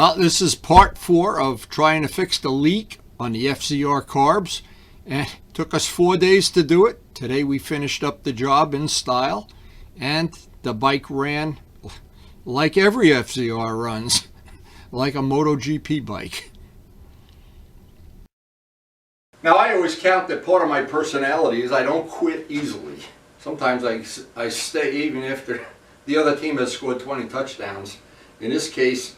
Well, this is part 4 of trying to fix the leak on the FCR carbs, and it took us 4 days to do it. Today we finished up the job in style, and the bike ran like every FCR runs, like a MotoGP bike. Now, I always count that part of my personality is I don't quit easily. Sometimes I stay even after the other team has scored 20 touchdowns. In this case,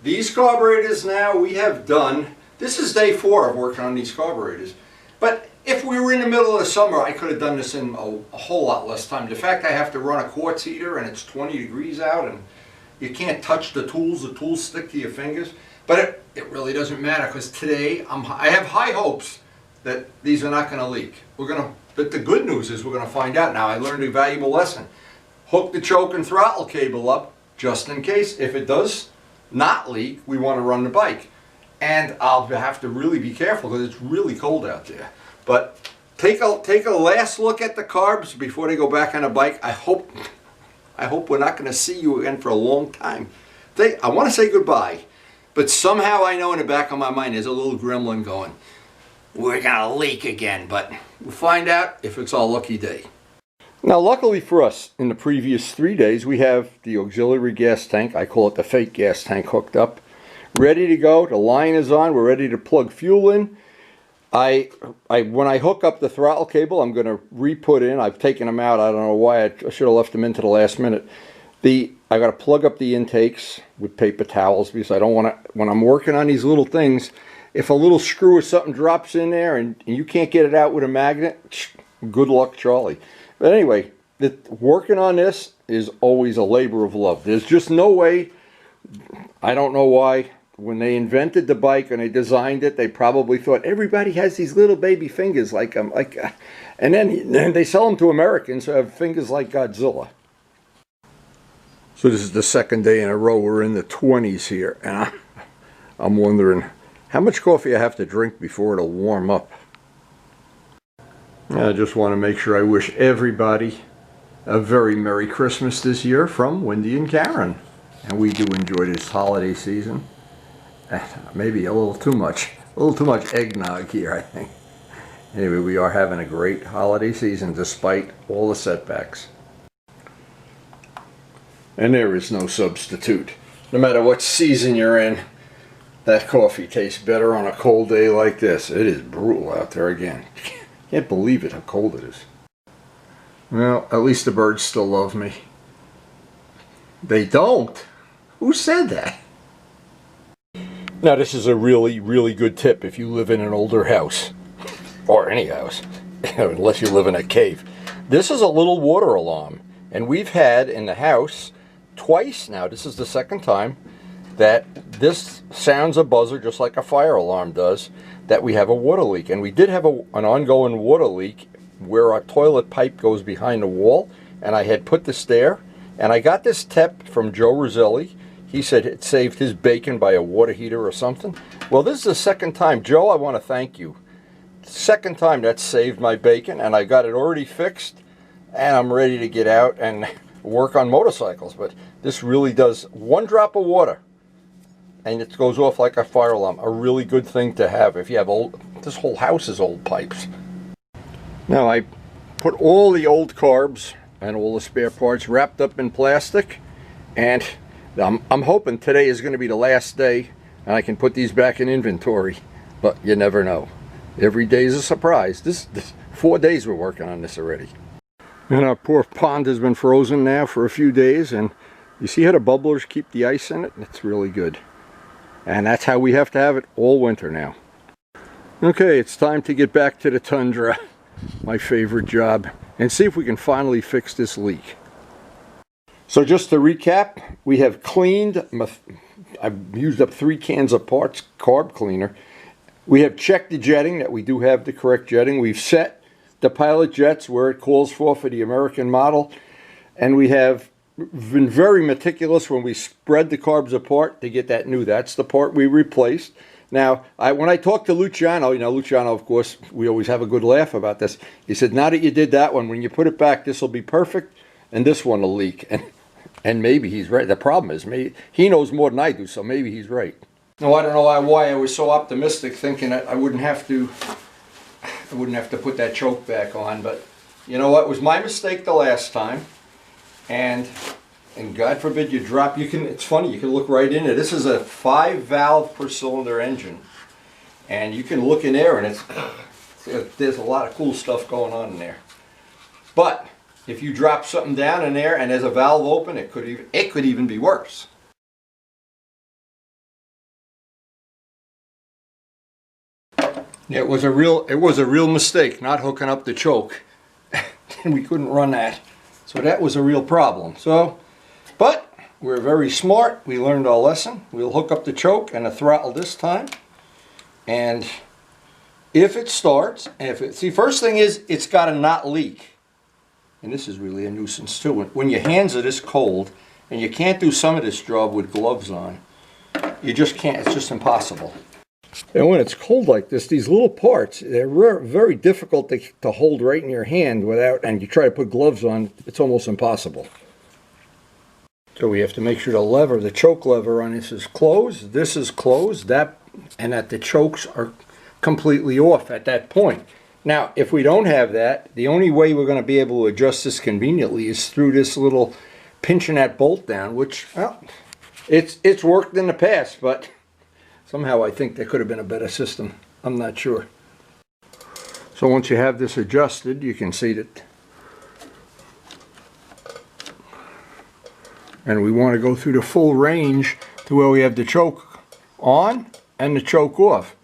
these carburetors now we have done, this is day 4 of working on these carburetors. But if we were in the middle of the summer, I could have done this in a whole lot less time. The fact I have to run a quartz heater and it's 20 degrees out and you can't touch the tools stick to your fingers. But it really doesn't matter, because today I have high hopes that these are not going to leak. But the good news is we're going to find out now. I learned a valuable lesson. Hook the choke and throttle cable up just in case. If it does not leak, we want to run the bike. And I'll have to really be careful because it's really cold out there. But take a last look at the carbs before they go back on the bike. I hope we're not going to see you again for a long time. I want to say goodbye, but somehow I know in the back of my mind there's a little gremlin going, we're going to leak again, but we'll find out if it's our lucky day. Now, luckily for us, in the previous 3 days, we have the auxiliary gas tank, I call it the fake gas tank, hooked up, ready to go. The line is on. We're ready to plug fuel in. When I hook up the throttle cable, I'm going to re-put in. I've taken them out. I don't know why. I should have left them in to the last minute. I got to plug up the intakes with paper towels because I don't want to, when I'm working on these little things, if a little screw or something drops in there and you can't get it out with a magnet, good luck, Charlie. But anyway, working on this is always a labor of love. There's just no way, I don't know why, when they invented the bike and they designed it, they probably thought everybody has these little baby fingers and then they sell them to Americans who have fingers like Godzilla. So this is the second day in a row we're in the 20s here, and I'm wondering how much coffee I have to drink before it'll warm up. I just want to make sure I wish everybody a very Merry Christmas this year from Wendy and Karen. And we do enjoy this holiday season. Maybe a little too much eggnog here, I think. Anyway, we are having a great holiday season despite all the setbacks. And there is no substitute. No matter what season you're in, that coffee tastes better on a cold day like this. It is brutal out there again. Can't believe it, how cold it is. Well, at least the birds still love me. They don't? Who said that? Now, this is a really, really good tip if you live in an older house. Or any house. Unless you live in a cave. This is a little water alarm. And we've had in the house twice now, this is the second time, that this sounds a buzzer just like a fire alarm does, that we have a water leak. And we did have an ongoing water leak where our toilet pipe goes behind the wall, and I had put this there, and I got this tip from Joe Roselli. He said it saved his bacon by a water heater or something. Well, this is the second time. Joe, I want to thank you. Second time that saved my bacon, and I got it already fixed, and I'm ready to get out and work on motorcycles. But this really does, one drop of water and it goes off like a fire alarm. A really good thing to have if you have this whole house is old pipes. Now, I put all the old carbs and all the spare parts wrapped up in plastic, and I'm hoping today is going to be the last day and I can put these back in inventory, but you never know. Every day is a surprise. This 4 days we're working on this already. And our poor pond has been frozen now for a few days, and you see how the bubblers keep the ice in it? It's really good. And that's how we have to have it all winter now. Okay, it's time to get back to the tundra, my favorite job, and see if we can finally fix this leak. So just to recap, we have cleaned, I've used up 3 cans of parts carb cleaner. We have checked the jetting, that we do have the correct jetting. We've set the pilot jets where it calls for the American model, and we have been very meticulous when we spread the carbs apart to get that new. That's the part we replaced. Now, when I talked to Luciano, Luciano, of course, we always have a good laugh about this. He said, now that you did that one, when you put it back, this will be perfect, and this one will leak. And And maybe he's right. The problem is, maybe he knows more than I do, so maybe he's right. Now, I don't know why I was so optimistic, thinking that I wouldn't have to put that choke back on, but you know what? It was my mistake the last time, and God forbid you drop. It's funny, you can look right in it. This is a 5-valve per cylinder engine, and you can look in there, and there's a lot of cool stuff going on in there. But if you drop something down in there and there's a valve open, it could even be worse. It was a real mistake not hooking up the choke. And we couldn't run that. So that was a real problem. But we're very smart. We learned our lesson. We'll hook up the choke and the throttle this time. And if it starts, see, first thing is it's got to not leak. And this is really a nuisance too. When your hands are this cold and you can't do some of this job with gloves on, you just can't. It's just impossible. And when it's cold like this, these little parts, they're very difficult to hold right in your hand and you try to put gloves on, it's almost impossible. So we have to make sure the choke lever on this is closed, and that the chokes are completely off at that point. Now, if we don't have that, the only way we're going to be able to adjust this conveniently is through this little pinching that bolt down, which, well, it's worked in the past, but somehow I think there could have been a better system. I'm not sure. So once you have this adjusted, you can see that. And we want to go through the full range to where we have the choke on and the choke off.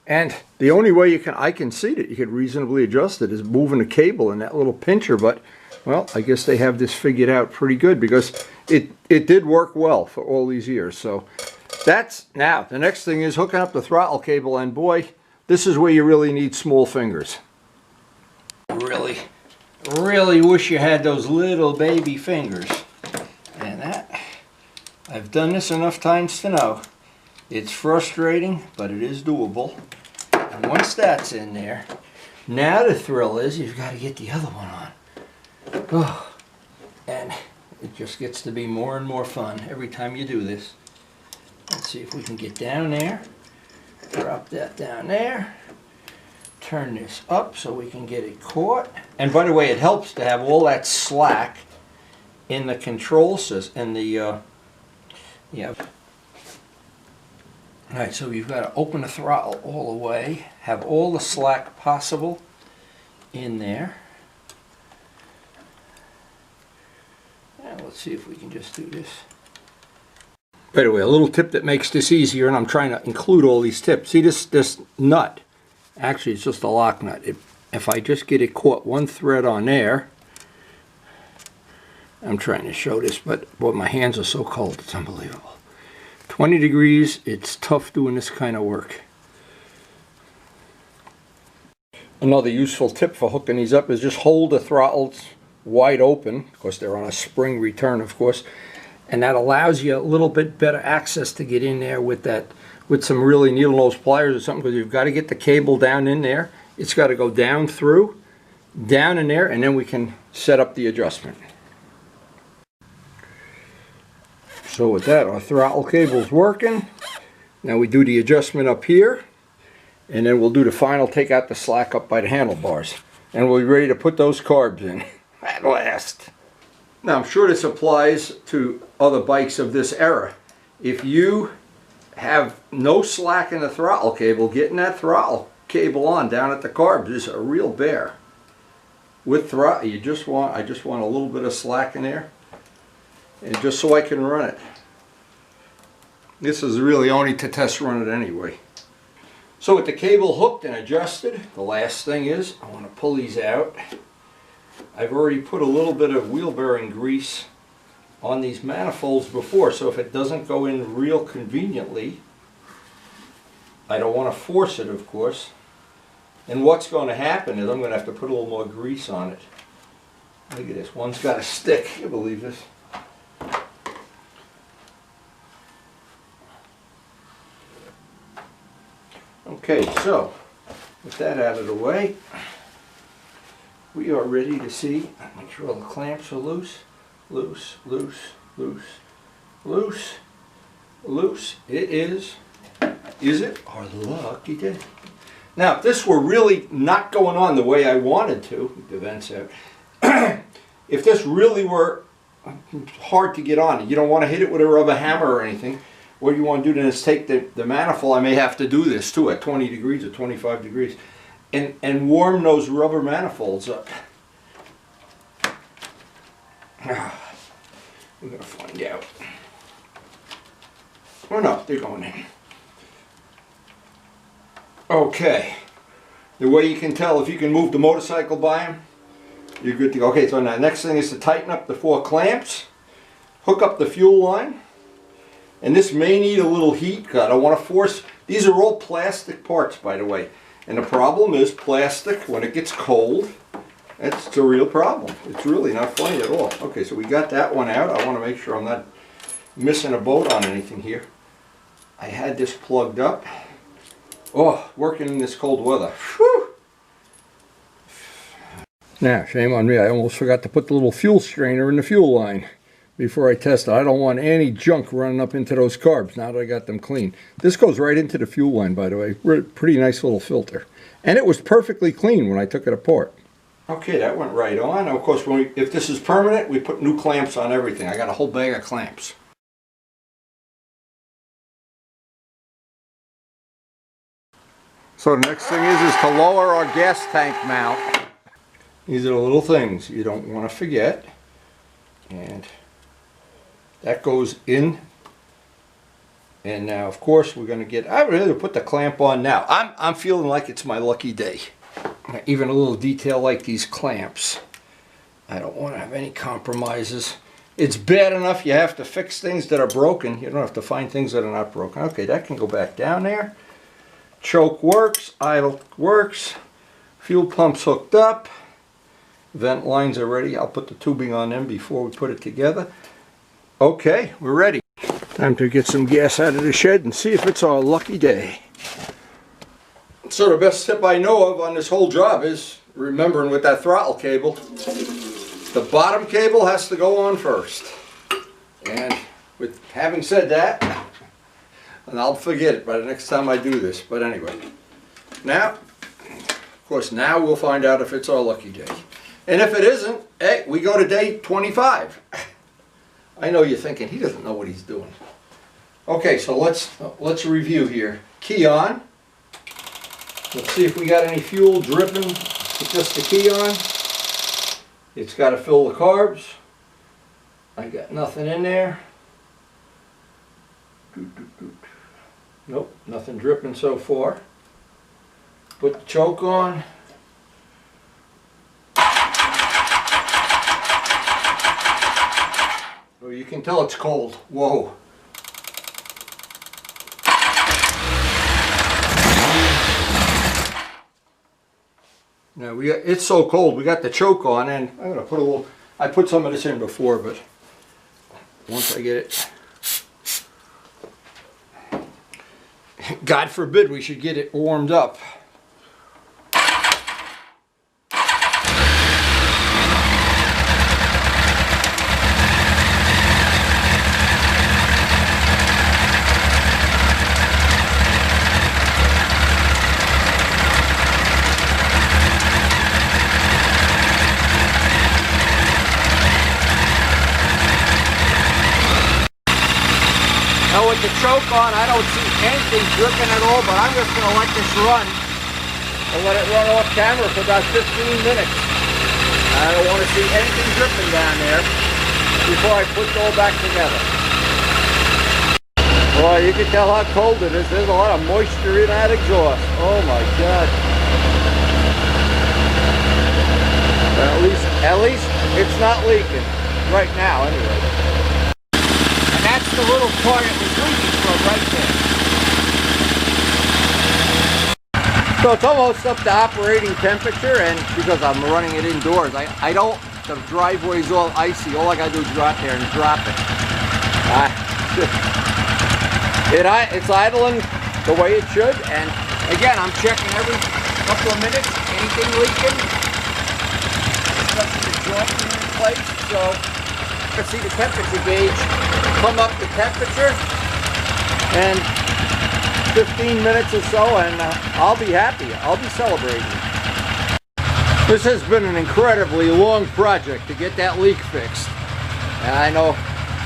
And the only way I can see that you could reasonably adjust it is moving the cable in that little pincher, but, well, I guess they have this figured out pretty good because it did work well for all these years. So now the next thing is hooking up the throttle cable, and boy, this is where you really need small fingers. Really wish you had those little baby fingers. And I've done this enough times to know it's frustrating, but it is doable. And once that's in there, now the thrill is you've got to get the other one on. Oh, and it just gets to be more and more fun every time you do this. Let's see if we can get down there. Drop that down there. Turn this up so we can get it caught. And by the way, it helps to have all that slack in the control system, Alright, so you've got to open the throttle all the way, have all the slack possible in there. And let's see if we can just do this. By the way, a little tip that makes this easier, and I'm trying to include all these tips. See this nut? Actually, it's just a lock nut. If I just get it caught one thread on there, I'm trying to show this, but boy, my hands are so cold, it's unbelievable. 20 degrees, it's tough doing this kind of work. Another useful tip for hooking these up is just hold the throttles wide open. Of course, they're on a spring return, of course, and that allows you a little bit better access to get in there with some really needle nose pliers or something, because you've got to get the cable down in there. It's got to go down through, down in there, and then we can set up the adjustment. So with that, our throttle cable's working. Now we do the adjustment up here, and then we'll do the final take out the slack up by the handlebars. And we'll be ready to put those carbs in at last. Now I'm sure this applies to other bikes of this era. If you have no slack in the throttle cable, getting that throttle cable on down at the carbs is a real bear. With throttle, I just want a little bit of slack in there, and just so I can run it. This is really only to test run it anyway. So with the cable hooked and adjusted, the last thing is I want to pull these out. I've already put a little bit of wheel bearing grease on these manifolds before, so if it doesn't go in real conveniently, I don't want to force it, of course. And what's going to happen is I'm going to have to put a little more grease on it. Look at this, one's got a stick, can you believe this? Okay, so with that out of the way, we are ready to see, make sure all the clamps are loose. loose, loose, loose, loose, loose. It is. Is it our lucky day? Now, if this were really not going on the way I wanted to, the vents out, if this really were hard to get on, you don't want to hit it with a rubber hammer or anything, what you want to do then is take the manifold. I may have to do this too at 20 degrees or 25 degrees and warm those rubber manifolds up. We're going to find out. Oh no, they're going in. Okay. The way you can tell if you can move the motorcycle by them, you're good to go. Okay, so now the next thing is to tighten up the 4 clamps, hook up the fuel line, and this may need a little heat because I don't want to force. These are all plastic parts, by the way. And the problem is plastic, when it gets cold, it's a real problem. It's really not funny at all. Okay, so we got that one out. I want to make sure I'm not missing a boat on anything here. I had this plugged up. Oh, working in this cold weather. Whew. Now, shame on me. I almost forgot to put the little fuel strainer in the fuel line before I test it. I don't want any junk running up into those carbs now that I got them clean. This goes right into the fuel line, by the way. Pretty nice little filter. And it was perfectly clean when I took it apart. Okay, that went right on. Of course, if this is permanent, we put new clamps on everything. I got a whole bag of clamps. So the next thing is to lower our gas tank mount. These are the little things you don't want to forget. And that goes in. And now, of course, we're going to get. I really put the clamp on now. I'm feeling like it's my lucky day. Even a little detail like these clamps. I don't want to have any compromises. It's bad enough you have to fix things that are broken. You don't have to find things that are not broken. Okay, that can go back down there. Choke works. Idle works. Fuel pump's hooked up. Vent lines are ready. I'll put the tubing on them before we put it together. Okay, we're ready. Time to get some gas out of the shed and see if it's our lucky day. So the best tip I know of on this whole job is remembering with that throttle cable, the bottom cable has to go on first. And with having said that, and I'll forget it by the next time I do this, but anyway. Now, of course, now we'll find out if it's our lucky day. And if it isn't, hey, we go to day 25. I know you're thinking, he doesn't know what he's doing. Okay, so let's review here. Key on. Let's see if we got any fuel dripping with just the key on. It's got to fill the carbs. I got nothing in there. Nope, nothing dripping so far. Put the choke on. Oh, you can tell it's cold. Whoa. Now it's so cold. We got the choke on, and I'm gonna put a little. I put some of this in before, but once I get it, God forbid we should get it warmed up. With the choke on, I don't see anything dripping at all, but I'm just going to let this run and let it run off camera for about 15 minutes. I don't want to see anything dripping down there before I put it all back together. Well, you can tell how cold it is. There's a lot of moisture in that exhaust. Oh my God. But at least it's not leaking right now anyway. That's the little part it was leaking from right there. So it's almost up to operating temperature, and because I'm running it indoors, I don't, the driveway's all icy. All I gotta do is go out there and drop it. It's idling the way it should, and again, I'm checking every couple of minutes, anything leaking, especially the joint in place, so to see the temperature gauge come up to temperature, and 15 minutes or so, and I'll be happy. I'll be celebrating. This has been an incredibly long project to get that leak fixed. And I know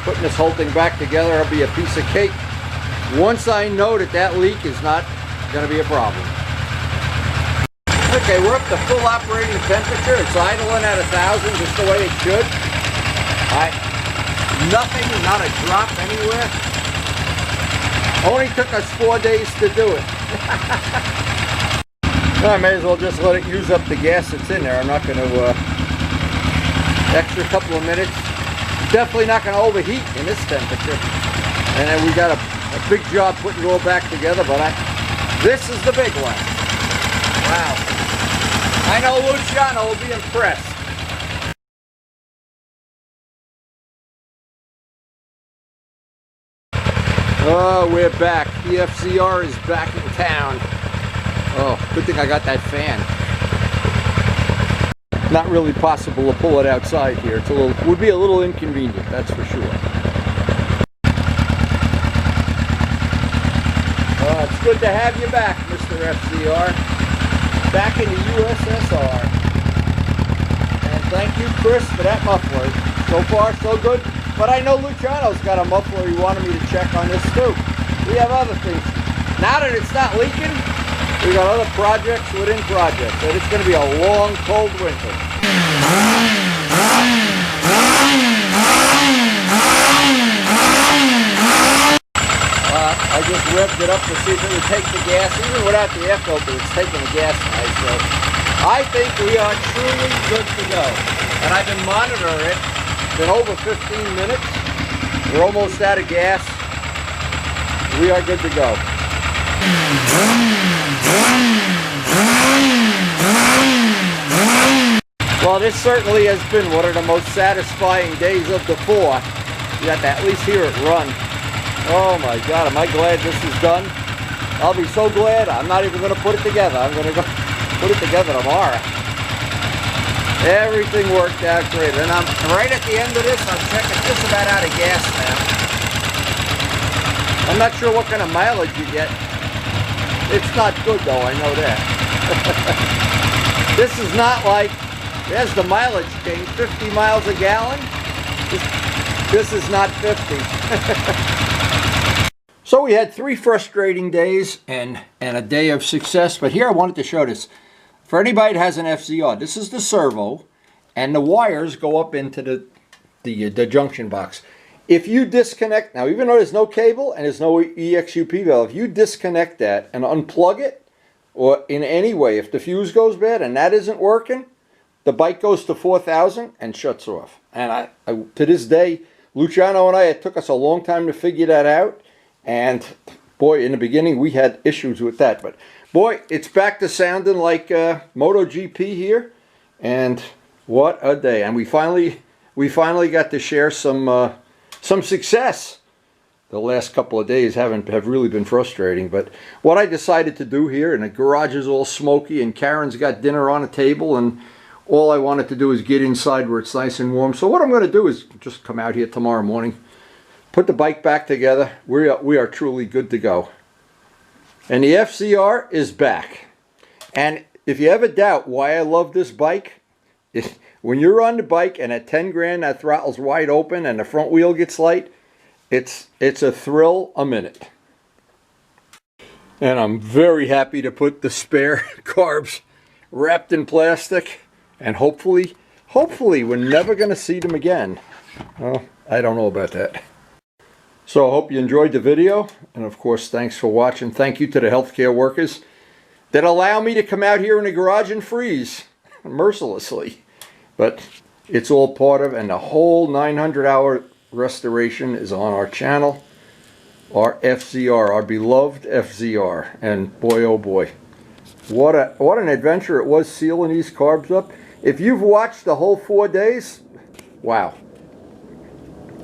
putting this whole thing back together will be a piece of cake once I know that that leak is not going to be a problem. Okay, we're up to full operating temperature. It's idling at 1,000, just the way it should. Nothing, not a drop anywhere. Only took us 4 days to do it. I may as well just let it use up the gas that's in there. I'm not going to, extra couple of minutes. Definitely not going to overheat in this temperature. And then we got a big job putting it all back together, but this is the big one. Wow. I know Luciano will be impressed. Oh, we're back. The FCR is back in town. Oh, good thing I got that fan. Not really possible to pull it outside here. It's would be a little inconvenient, that's for sure. It's good to have you back, Mr. FCR. Back in the USSR. And thank you, Chris, for that muffler. So far, so good. But I know Luciano's got a muffler he wanted me to check on this too. We have other things. Now that it's not leaking, we got other projects within projects. So it's going to be a long, cold winter. I just revved it up to see if it would take the gas. Even without the air filter, it's taking the gas nice. So I think we are truly good to go. And I've been monitoring it. It's been over 15 minutes. We're almost out of gas. We are good to go. Well, this certainly has been one of the most satisfying days of the 4. You got to at least hear it run. Oh my God, am I glad this is done? I'll be so glad. I'm not even going to put it together. I'm going to go put it together tomorrow. Everything worked out great. And I'm right at the end of this. I'm checking just about out of gas now. I'm not sure what kind of mileage you get. It's not good though, I know that. This is not like, there's the mileage king, 50 miles a gallon. This is not 50. So we had 3 frustrating days and a day of success, but here I wanted to show this. For anybody that has an FCR, this is the servo, and the wires go up into the junction box. If you disconnect, now even though there's no cable and there's no EXUP valve, if you disconnect that and unplug it, or in any way, if the fuse goes bad and that isn't working, the bike goes to 4,000 and shuts off. And I to this day, Luciano and I, it took us a long time to figure that out. And boy, in the beginning we had issues with that, but boy, it's back to sounding like MotoGP here, and what a day! And we finally got to share some success. The last couple of days have really been frustrating, but what I decided to do here, and the garage is all smoky, and Karen's got dinner on a table, and all I wanted to do is get inside where it's nice and warm. So what I'm going to do is just come out here tomorrow morning, put the bike back together. We are truly good to go. And the FCR is back. And if you ever doubt why I love this bike, when you're on the bike and at 10 grand that throttle's wide open and the front wheel gets light, it's a thrill a minute. And I'm very happy to put the spare carbs wrapped in plastic, and hopefully we're never going to see them again. Well, I don't know about that. So I hope you enjoyed the video, and of course thanks for watching. Thank you to the healthcare workers that allow me to come out here in the garage and freeze mercilessly. But it's all part of, and the whole 900-hour restoration is on our channel, our FCR, our beloved FCR. And boy oh boy, what an adventure it was sealing these carbs up. If you've watched the whole 4 days, wow.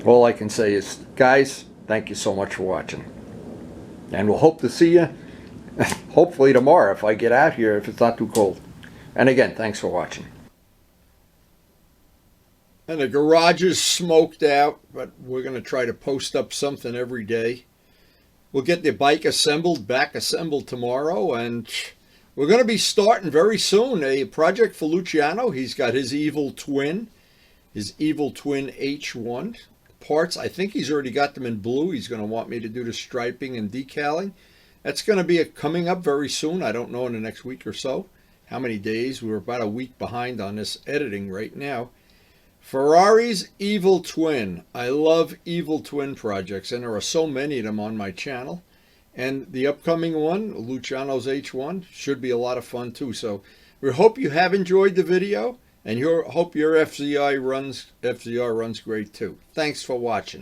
All I can say is, guys, thank you so much for watching. And we'll hope to see you, hopefully tomorrow if I get out here, if it's not too cold. And again, thanks for watching. And the garage is smoked out, but we're going to try to post up something every day. We'll get the bike assembled, back assembled tomorrow, and we're going to be starting very soon a project for Luciano. He's got his Evil Twin H1 parts. I think he's already got them in blue. He's going to want me to do the striping and decaling. That's going to be coming up very soon. I don't know, in the next week or so. How many days? We're about a week behind on this editing right now. Ferrari's Evil Twin. I love Evil Twin projects, and there are so many of them on my channel. And the upcoming one, Luciano's H1, should be a lot of fun too. So we hope you have enjoyed the video, and hope your FZR runs great too. Thanks for watching.